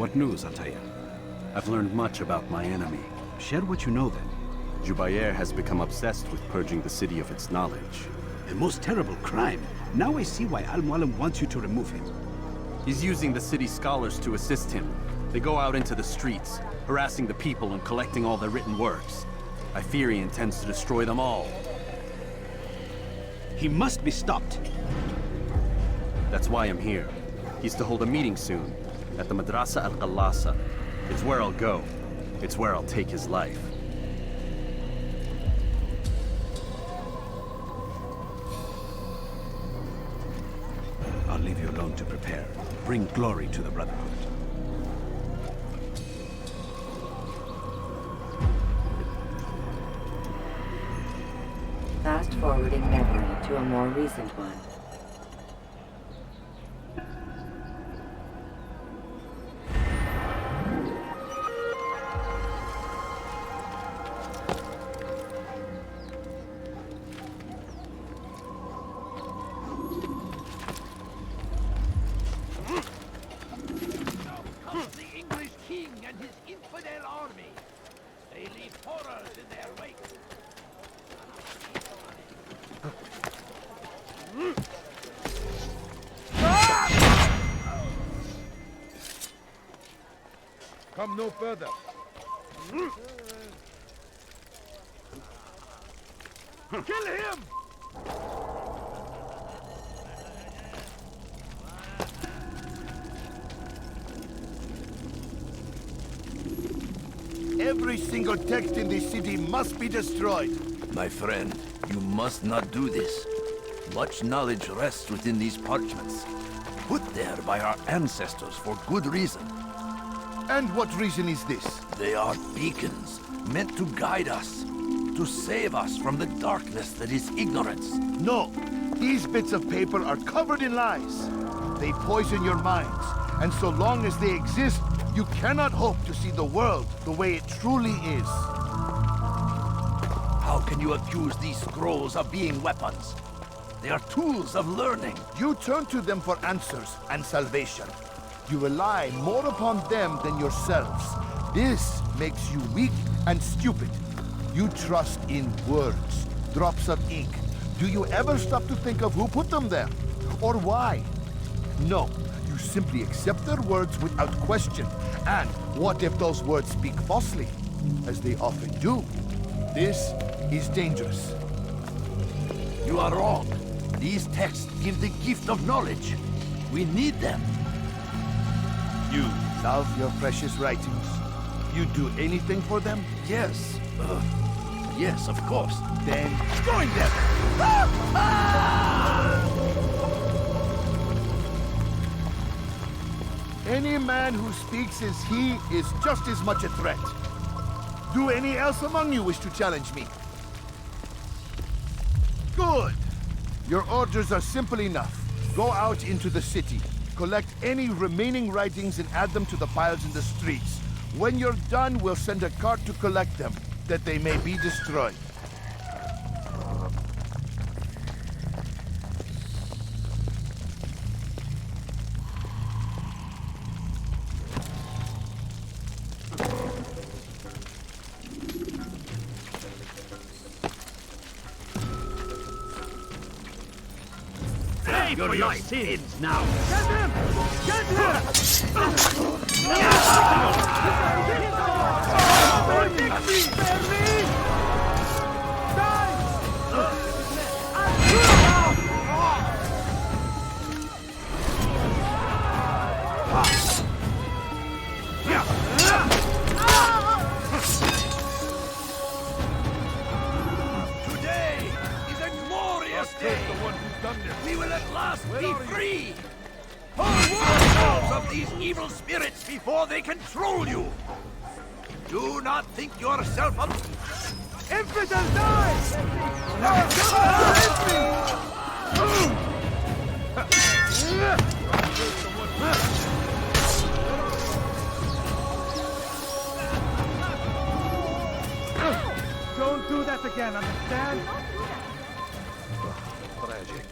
What news, Altair? I've learned much about my enemy. Share what you know then. Jubair has become obsessed with purging the city of its knowledge. A most terrible crime. Now I see why Al-Mualim wants you to remove him. He's using the city scholars to assist him. They go out into the streets, harassing the people and collecting all their written works. I fear he intends to destroy them all. He must be stopped. That's why I'm here. He's to hold a meeting soon, at the Madrasa Al-Qallasa. It's where I'll go. It's where I'll take his life. I'll leave you alone to prepare. Bring glory to the Brotherhood. Fast-forwarding memory to a more recent one. Come no further. Kill him! Every single text in this city must be destroyed. My friend, you must not do this. Much knowledge rests within these parchments, put there by our ancestors for good reason. And what reason is this? They are beacons, meant to guide us, to save us from the darkness that is ignorance. No, these bits of paper are covered in lies. They poison your minds, and so long as they exist, you cannot hope to see the world the way it truly is. How can you accuse these scrolls of being weapons? They are tools of learning. You turn to them for answers and salvation. You rely more upon them than yourselves. This makes you weak and stupid. You trust in words, drops of ink. Do you ever stop to think of who put them there? Or why? No, you simply accept their words without question. And what if those words speak falsely? As they often do. This is dangerous. You are wrong. These texts give the gift of knowledge. We need them. You love your precious writings. You do anything for them? Yes. Yes, of course. Then join them! Any man who speaks as he is just as much a threat. Do any else among you wish to challenge me? Good! Your orders are simple enough. Go out into the city. Collect any remaining writings and add them to the piles in the streets. When you're done, we'll send a cart to collect them, that they may be destroyed. Pay for your sins now! Get him! Get him! Spare me! Die! Today is a glorious day. The one who's done this. We will at last be free! Hold yourselves of these evil spirits before they control you! Do not think yourself up. Infidel, die! Don't do that again, understand? Tragic.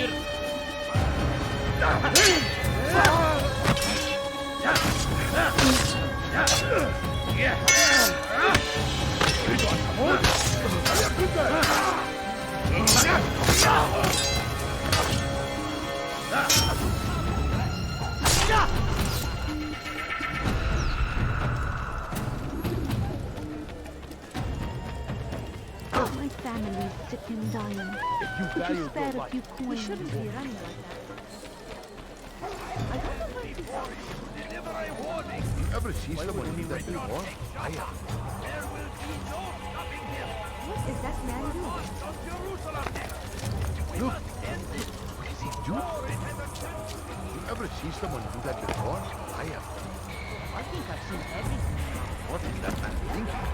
getir. My family is sick and dying. Could you spare a few coins? We shouldn't be running like that. You ever see someone do that before? I have. What is that man doing? Look! What is he doing? You ever see someone do that before? I have. I think I've seen everything. What is that man thinking?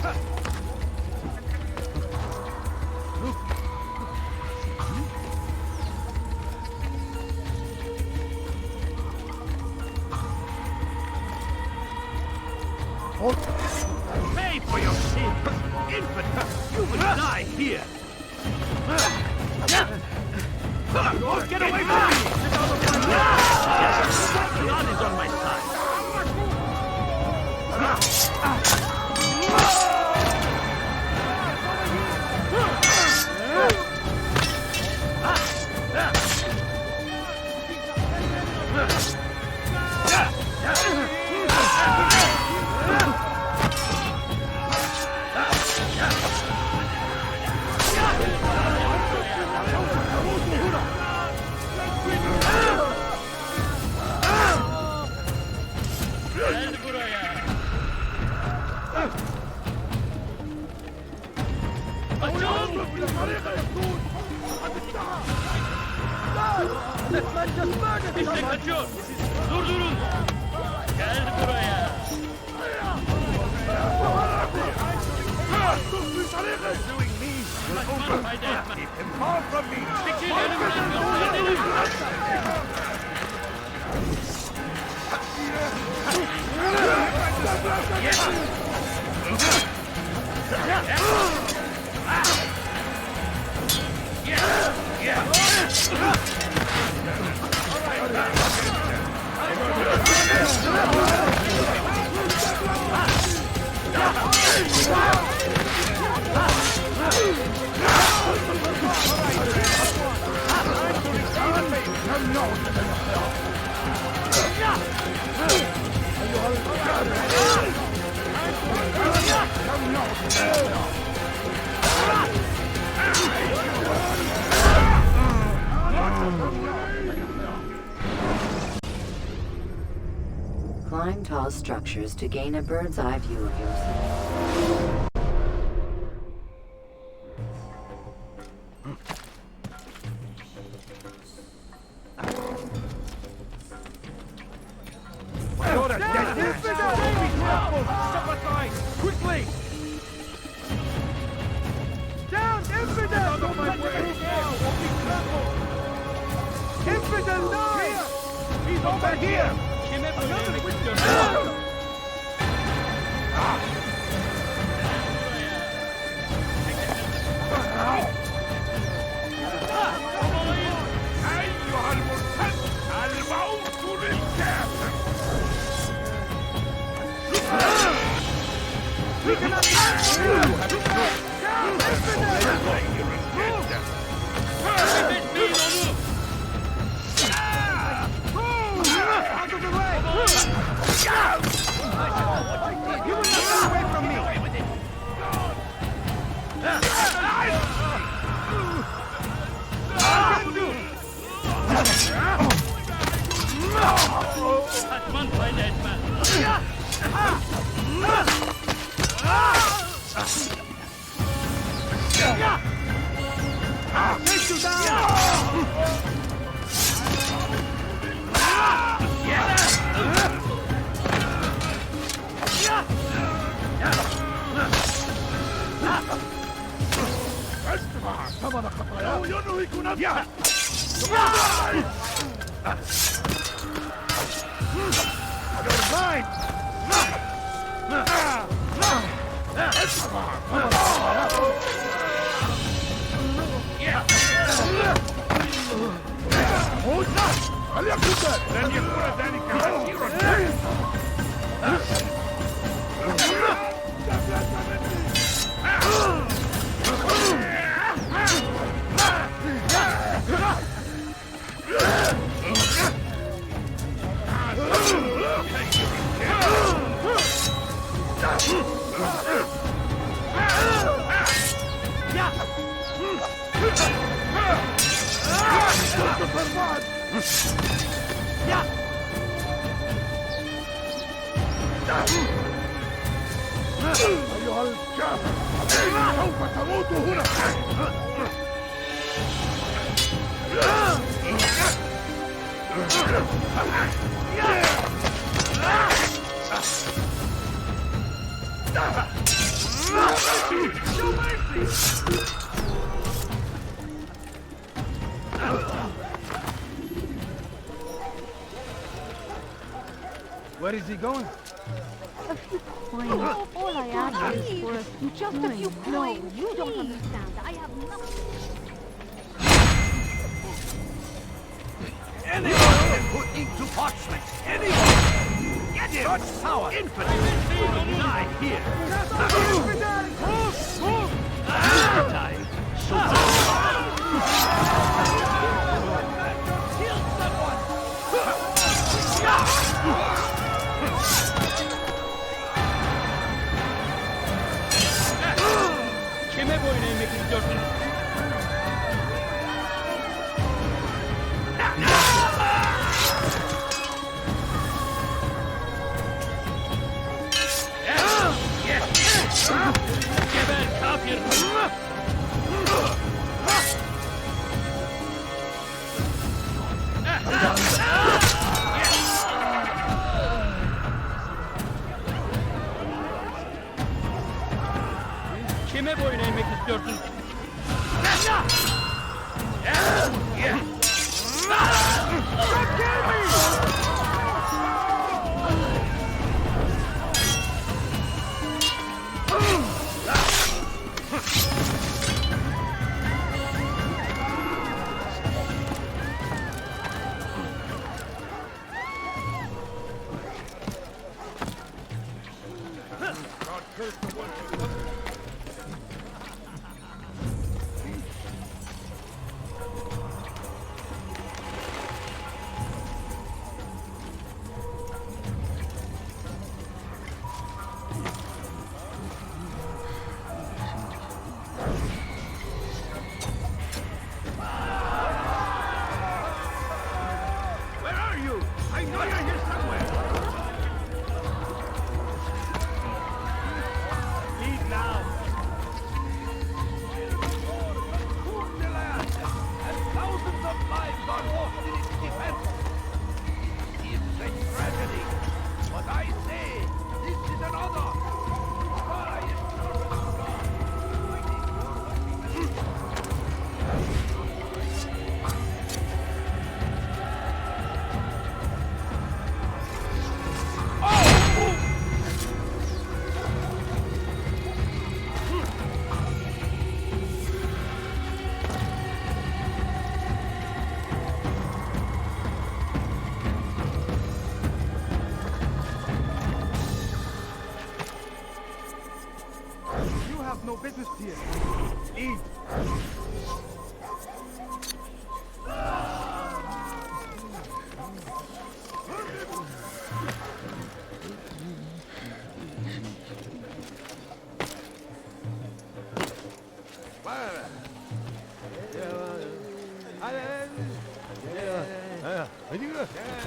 Look! Pay for your sins! Infant! You will die here! Get away from me! God is on my side! Gel buraya. Açın! İşte kaçıyor. Durdurun. Gel buraya. Kaçman fayda etmez. Çekil önümden gösterdim. Climb tall structures to gain a bird's eye view of yourself. Quickly! Down! Infidel! Don't touch him! Infidel, die! He's over here! Kime böyle yemek istiyorsun? Kaybetmeyin onu! Out of the way! You will not get away from me! Kaçman fayda etmez. Take you down! Mine! أيها الكافر سوف تموت هنا. Where is he going? A few coins. All I ask is for a few Just a few coins. No, coins. you don't Please. understand. I have nothing. Anyone can put ink to parchment! Anyone! Get him! Such power! Infinite! Will die here! Die! Kill someone! Kime boyun eğmek istiyorsun? Geber kafir! Kime boyun eğmek istiyorsun? Where are you? I know you're here somewhere! Leave now! Courteland! And thousands of lives are lost in its defense! It's a tragedy! But I say, this is another! Try and You have no business here. Leave.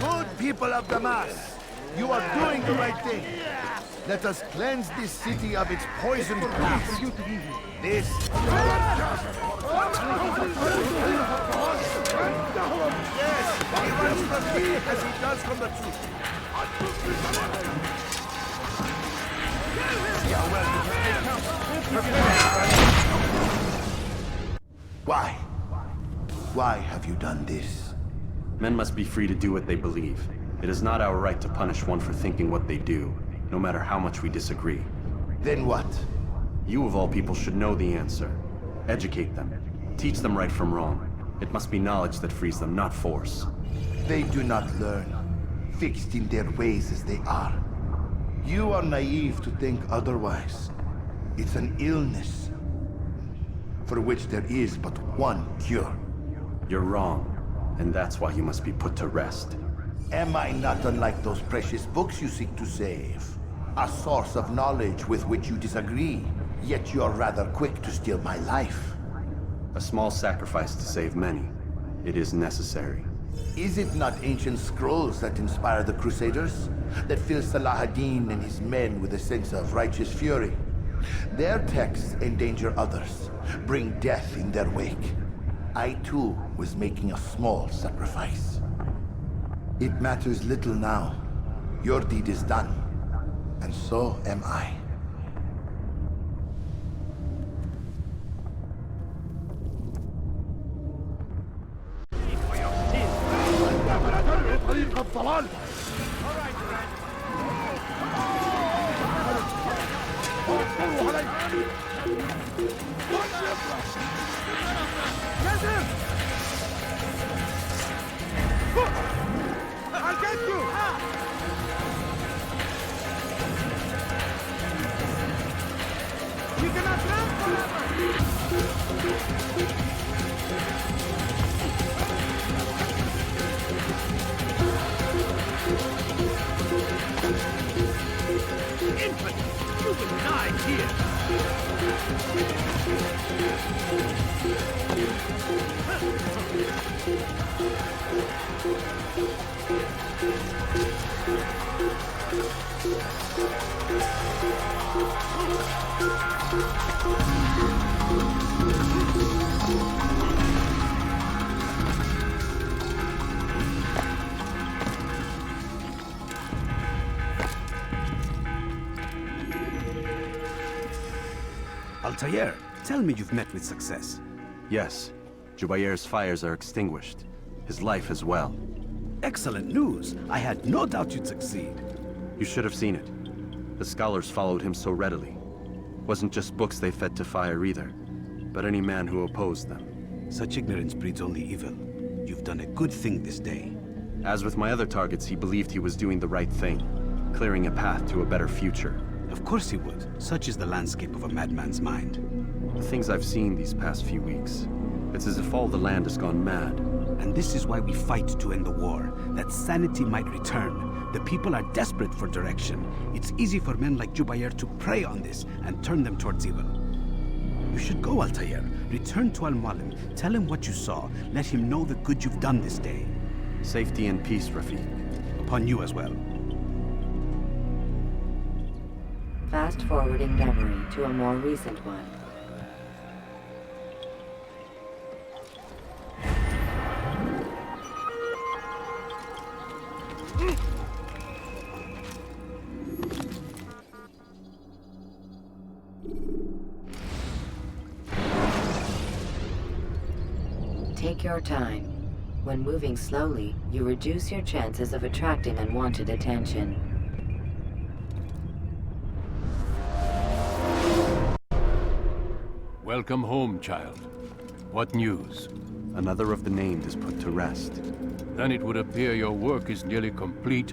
Good people of Damas, you are doing the right thing. Let us cleanse this city of its poisoned gas. This... Yes, he runs from me as he does from the truth. Yeah, well, Why have you done this? Men must be free to do what they believe. It is not our right to punish one for thinking what they do, no matter how much we disagree. Then what? You of all people should know the answer. Educate them. Teach them right from wrong. It must be knowledge that frees them, not force. They do not learn, fixed in their ways as they are. You are naive to think otherwise. It's an illness for which there is but one cure. You're wrong, and that's why you must be put to rest. Am I not unlike those precious books you seek to save? A source of knowledge with which you disagree, yet you're rather quick to steal my life. A small sacrifice to save many. It is necessary. Is it not ancient scrolls that inspire the Crusaders? That fill Salah ad-Din and his men with a sense of righteous fury? Their texts endanger others, bring death in their wake. I too was making a small sacrifice. It matters little now. Your deed is done, and so am I. I'll get you! We cannot run Infant, you will die here. Altair, tell me you've met with success. Yes, Jubair's fires are extinguished. His life as well. Excellent news. I had no doubt you'd succeed. You should have seen it. The scholars followed him so readily. Wasn't just books they fed to fire either, but any man who opposed them. Such ignorance breeds only evil. You've done a good thing this day. As with my other targets, he believed he was doing the right thing, clearing a path to a better future. Of course he would. Such is the landscape of a madman's mind. The things I've seen these past few weeks, it's as if all the land has gone mad. And this is why we fight to end the war, that sanity might return. The people are desperate for direction. It's easy for men like Jubair to prey on this and turn them towards evil. You should go, Altair. Return to Al-Mualim. Tell him what you saw. Let him know the good you've done this day. Safety and peace, Rafiq. Upon you as well. Fast-forwarding memory to a more recent one. Take your time. When moving slowly, you reduce your chances of attracting unwanted attention. Welcome home, child. What news? Another of the named is put to rest. Then it would appear your work is nearly complete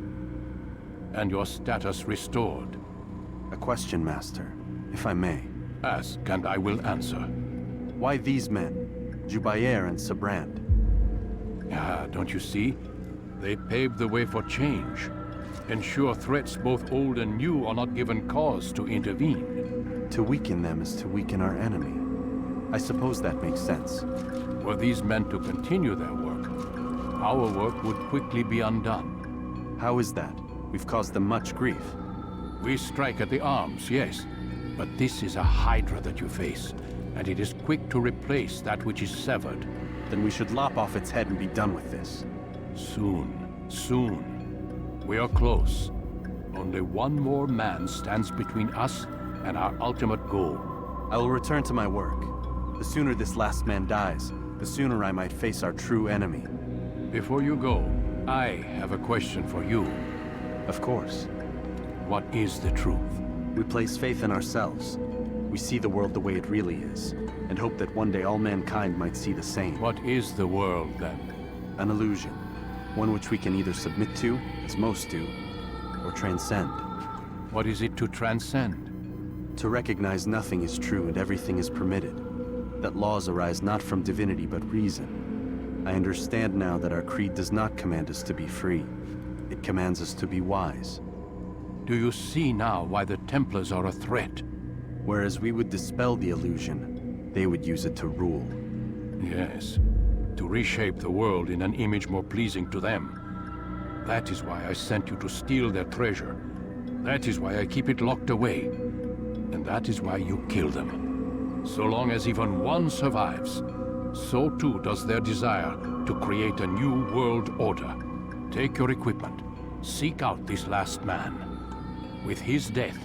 and your status restored. A question, Master, if I may. Ask, and I will answer. Why these men, Jubair and Sibrand? Ah, don't you see? They paved the way for change. Ensure threats both old and new are not given cause to intervene. To weaken them is to weaken our enemy. I suppose that makes sense. Were these men to continue their work, our work would quickly be undone. How is that? We've caused them much grief. We strike at the arms, yes. But this is a hydra that you face, and it is quick to replace that which is severed. Then we should lop off its head and be done with this. Soon, soon. We are close. Only one more man stands between us and our ultimate goal. I will return to my work. The sooner this last man dies, the sooner I might face our true enemy. Before you go, I have a question for you. Of course. What is the truth? We place faith in ourselves. We see the world the way it really is, and hope that one day all mankind might see the same. What is the world, then? An illusion. One which we can either submit to, as most do, or transcend. What is it to transcend? To recognize nothing is true and everything is permitted. That laws arise not from divinity but reason. I understand now that our creed does not command us to be free. It commands us to be wise. Do you see now why the Templars are a threat? Whereas we would dispel the illusion, they would use it to rule. Yes, to reshape the world in an image more pleasing to them. That is why I sent you to steal their treasure. That is why I keep it locked away. And that is why you kill them. So long as even one survives, so too does their desire to create a new world order. Take your equipment. Seek out this last man. With his death,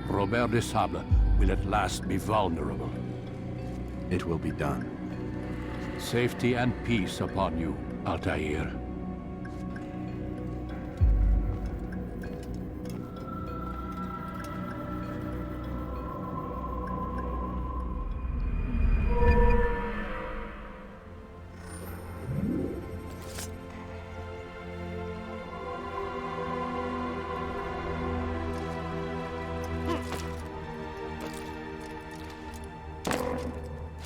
Robert de Sable will at last be vulnerable. It will be done. Safety and peace upon you, Altair.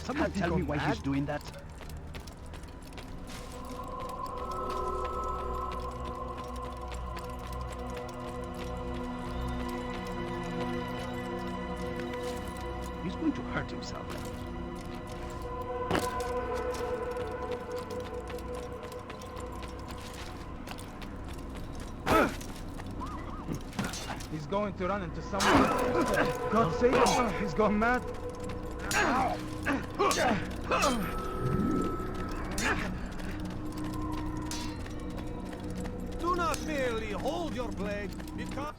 Someone tell me why he's doing that? He's going to hurt himself. He's going to run into someone. God save him. He's gone mad. Do not merely hold your blade, because...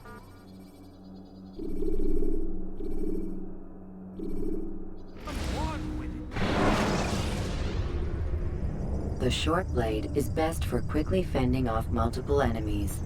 The short blade is best for quickly fending off multiple enemies.